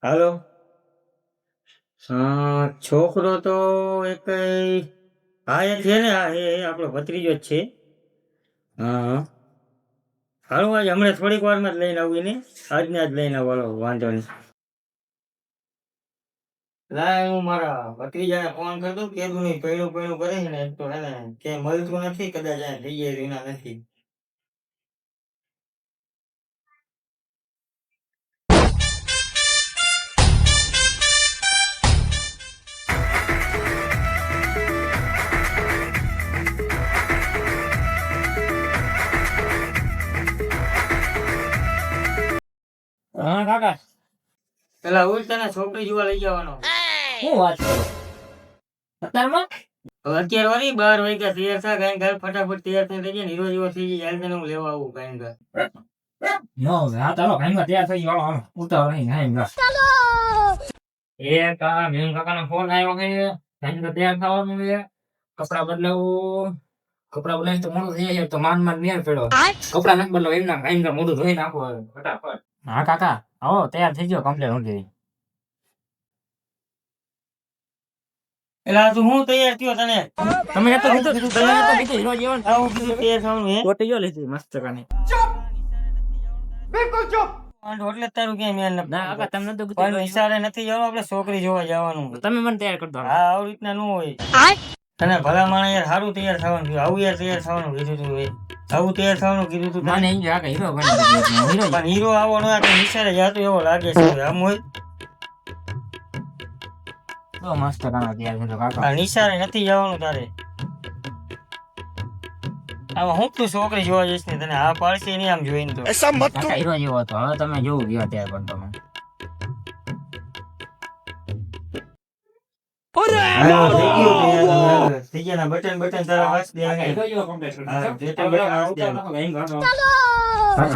હાલો. છોકરો તો એક હા એ છે ને, હા એ આપણો ભત્રીજો જ છે. હા હારું, આજ હમણાં થોડીક વારમાં જ લઈને આવું ને, આજને આજ લઈને આવવાનો, વાંધો નહીં. લાય હું મારા ભત્રીજાને ફોન કરતો, કેદું નહીં પૈણું પૈણું કરે છે ને, એક તો એને કે મળતું નથી, કદાચ આ થઈ જાય વિના નથી. હા કાકા, પેલા ઉલ તને છોકરી જોવા લઈ જવાનો. શું વાત કરો અત્યારમાં? 11 વાળી 12 વાગ્યા તૈયાર થા, ગાય ઘર ફટાફટ તૈયાર થઈ જાય, હીરો જેવો થઈ જાય, હાલ તને હું લેવા આવું ગાય ઘર. નો હા ચાલો ભાઈમાં તૈયાર થઈ ગયો, હાલો ઉતાવળ નહીં હાઈ ગા. એ કા મેમ કાકાનો ફોન આવ્યો છે, ભાઈમાં તૈયાર થવાનું છે, કપડા બદલાવું, કપડા બદલાવી તો મોડું થઈ જાય તો માન મેળ પડ્યો. કપડા નથી બદલાવ એમના ભાઈ મોઢું ધોઈ નાખો ફટાફટ. હા કાકા આવો તૈયાર થઈ ગયો કમ્પ્લીટ હું ગઈ. એલા તું હું તૈયાર થયો તને? તમે તો કીધું તમે તો કીધું હીરો જેવો ને આવું કીધું તૈયાર થવાનું હે? કોટી જો લીધી મસ્ત કાની. બિલકુલ ચૂપ. એટલે તારું ક્યાંય મેળ નથી. ના કાકા તમને તો પણ નિશાળે નથી જવાનું, આપણે છોકરી જોવા જવાનું. તમે મને તૈયાર કરી દો. હા આવી રીતના ન હોય. તને ભલા માણસ યાર સારું તૈયાર થવાનું કીધું, આવું યાર તૈયાર થવાનું કીધું તું એ. આવું તૈયાર થવાનું કીધું તું મને એમ કાકા હીરો બની ગયો હીરો. પણ હીરો આવો ન આ નિશાળે જાતો એવો લાગે છે આમ હોય. તો મસ્ત કાના તૈયાર થયો કાકા. આ નિશાળે નથી જવાનું તારે. આમાં હું તું છોકરી જોવા જઈશ ને, તને આ પાડશે નહીં આમ જોઈને તો. એસા મત કરો. હીરો જેવો હતો, હવે તમે જોવું ગયો ત્યાર પણ તમે. થઈ ગયા બટન બટન તારા વાસ દે. હીરો જેવો કમ્પ્લીટ કરી હા દીધો. બટન વાસ દે.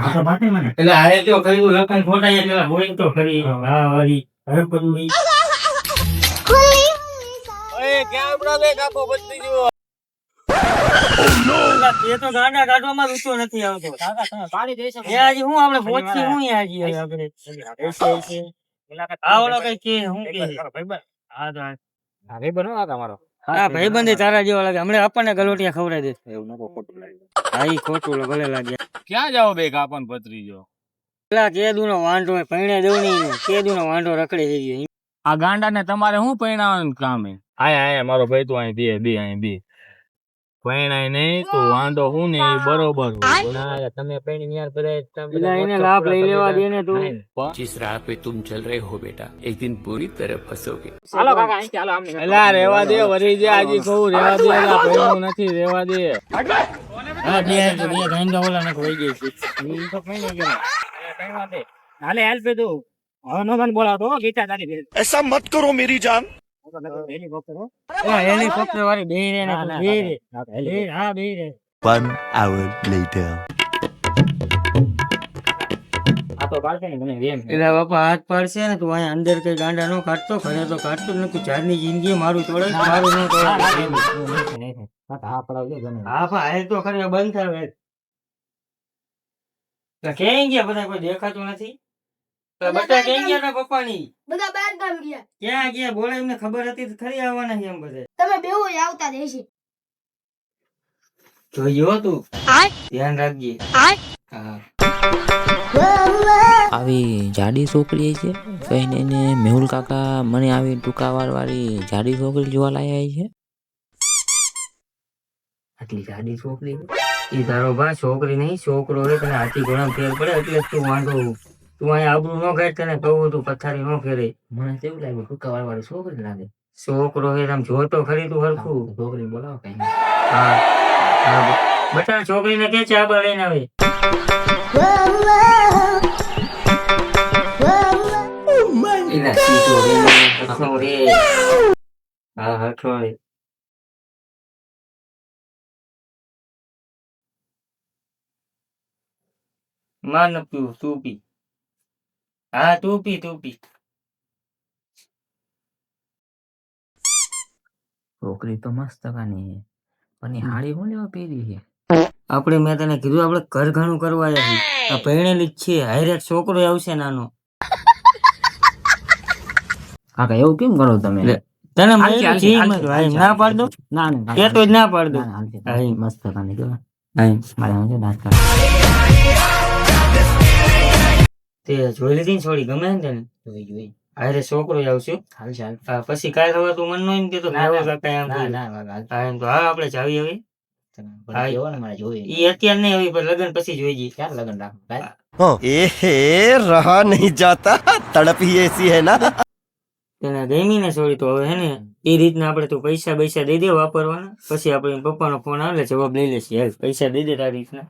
કાકા બાટે મને એટલે આ તો કર્યું લખન ખોટા એટલે હોય તો ખરી. હા વારી હવે બધું નહીં. ઓય ક્યાં આપડા બે કાકો બદલી ગયો. એ તો ગાંડા કાઢવામાં રૂચો નથી આવતો. કાકા તમે પાડી દેશો. એ આજે હું આપણે પહોંચી હું આજે આપણે એસે આ ઓલો કઈ કે હું કે ભાઈબંધ. હા તો હા ભાઈબંધ હો કાકા મારો. હા ભાઈબંધ તારા જેવા લાગે, હમણાં આપણને ગલોટિયા ખવડાવી દે. એવું નકો ખોટું લાગે. હા ઈ ખોટું ભલે લાગે. ક્યાં જાઓ બે કાપન પત્રીજો? પેલા કેદુનો વાંઢો પૈણે દેવણી કેદુનો વાંઢો રખડે થઈ ગયો. આ ગાંડા ને તમારે શું પૈણાવાનું કામ હે? આયા મારો ભાઈ તું અહીં દે અહીં દે. પૈણાય નહીં તું વાંધો હું ને એ બરોબર ના તમે પેણી યાર કરે પેલા એને લાભ લઈ લેવા દે ને તું. जिस राह पे तुम चल रहे हो बेटा, एक दिन बुरी तरह फंसोगे। હાલો કાકા અહીં ચાલો આમને. એલા રેવા દે વરી જે આજી કહું રેવા દે એલા પૈણું નથી રેવા દે. હા બે ગાંડા ઓલા ને કોઈ ગઈ છે. ઈ તો પેણી ગયો. કઈ વાત નહીં. હાલે હેલ્પ દો. હવે નો મને બોલાવતો ગીતા તારી બેન. ऐसा मत करो मेरी जान। હેલિકોપ્ટર હો. હેલિકોપ્ટર વાળી બે રે ને બે રે. હા બે રે. 1 hour later. આ તો કાઢશે ને મને રેમ. એટલે બાપા હાથ પાડશે ને તું અહીંયા અંદર કઈ ગાંડા નો કાઢતો, ઘરે તો કાઢતો જ નથી. ચારની જિંદગી મારું તોડે મારું ન તોડે. હા પડાવજો ગમે. હા પણ હાલ તો ખરી બંધ થાય. ક્યાં ગયા બધા, કોઈ દેખાતું નથી. બધા ક્યાં ગયા તા પપ્પાની? બધા બહાર ગામ ગયા. ક્યાં ગયા બોલે, એમને ખબર હતી તો ખરી આવવાના છે એમ બધે. તમે બેહો આવતા રહેશે. જોઈજો તું ધ્યાન રાખજે. હા આવી જાડી છોકરી છે કહીને એને મેહુલ કાકા મને આવી ટૂંકાવાર વાળી જાડી છોકરી જોવા લાયા છે. આટલી જાડી છોકરી એ તારો બા છોકરી નહીં છોકરો રે. તને હાથી ઘોડા ફેર પડે એટલે તું વાંધો. તું અહીંયા આબરૂ ન કાઢ, તને કહું તું પથારી ન ફેરે. મને તેવું લાગે ટૂંકાવાર વાળી છોકરી લાગે. છોકરો હે આમ જોતો ખરી તું હરખું. છોકરી બોલાવો કઈ. હા હા બટા છોકરીને કે ચા બા લઈને આવે. એલા સીધો રે હરખો રે. હા હરખો રે. માર ન પીવું તું પી. હા તું પી તું પી. છોકરી તો મસ્ત કાની છે પણ એ હાડી હું લેવા પહેરી છે. આપણે મેં તને કીધું આપણે ઘર ઘણું કરવા આવ્યા છીએ. આ પરણેલી જ છે, હારે એક છોકરો આવશે નાનો. કાકા એવું કેમ કરો તમે લે, તને હાલશે, મળ્યું હાલશે, છે એમ હાલશે, જ. હાય, હાલશે, ના પાડ દો. ના ના એ તો જ ના પાડ દો. હાલશે. મસ્ત કાને કેવા હાય. મારે હું છે દાંત કાઢે. તે જોઈ લીધી ને છોડી, ગમે ને તને? જોઈ હારે છોકરો આવશે. હાલશે હાલ હા, પછી કાંઈ ખબર તું મન નો એમ કહેતો ના, મેહુલ ના. કાકા એમ ના કીધું. ના કાકા હા, એમ તો હા આપણે જાવી હવે. હાલ કેવો ને મારે જોઈ ઈ અત્યારે નહીં આવી પણ લગ્ન પછી જોઈ જઈએ. ક્યારે લગન રાખું કાંઈ? ए रहा नहीं जाता तड़प ही ऐसी है ना. તેને ગમી ને છોડી તો હવે હે ને એ રીતના આપણે તું પૈસા પૈસા દઈ દે વાપરવાના, પછી આપણે પપ્પાનો ફોન આવે જવાબ લઈ લેશે. હેલ પૈસા દઈ દે તારી રીતના.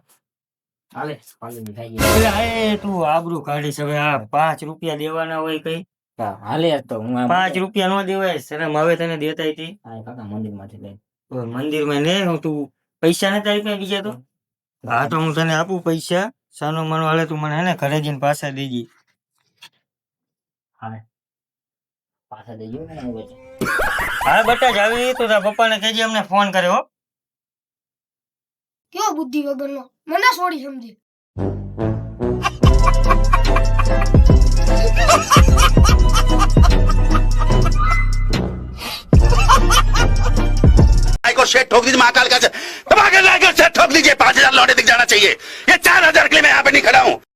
હાલે હાલે મીઠાઈ ગઈ. એટલે એ તું આબરૂ કાઢીશ હવે. આ 5 રૂપિયા દેવાના હોય કઈ? હા, હાલે યાર તો હું આમ 5 રૂપિયા નો દેવાય. શરમ આવે તને દેતા હતી? હા, કાકા મંદિરમાંથી લઈ મંદિર માં ને હું તું પૈસા ને તારી પાસે બીજા તો? હા તો હું તને આપું પૈસા, સાનો માનો હાલે તું મને હે ને ઘરે જઈને પાછા દેજી. પાછા દેજો ને હું વચ્ચે. હા બટા જાવી તો તારા પપ્પાને કહેજે અમને ફોન કર્યો. કેવો બુદ્ધિ વગરનો મને છોડી સમજી. को शेट ठोक दीजिए महाकाल का दबा के लाकर शेट ठोक दीजिए 5,000 लौटे दिख जाना चाहिए. ये 4,000 के लिए मैं यहाँ पे नहीं खड़ा हूँ.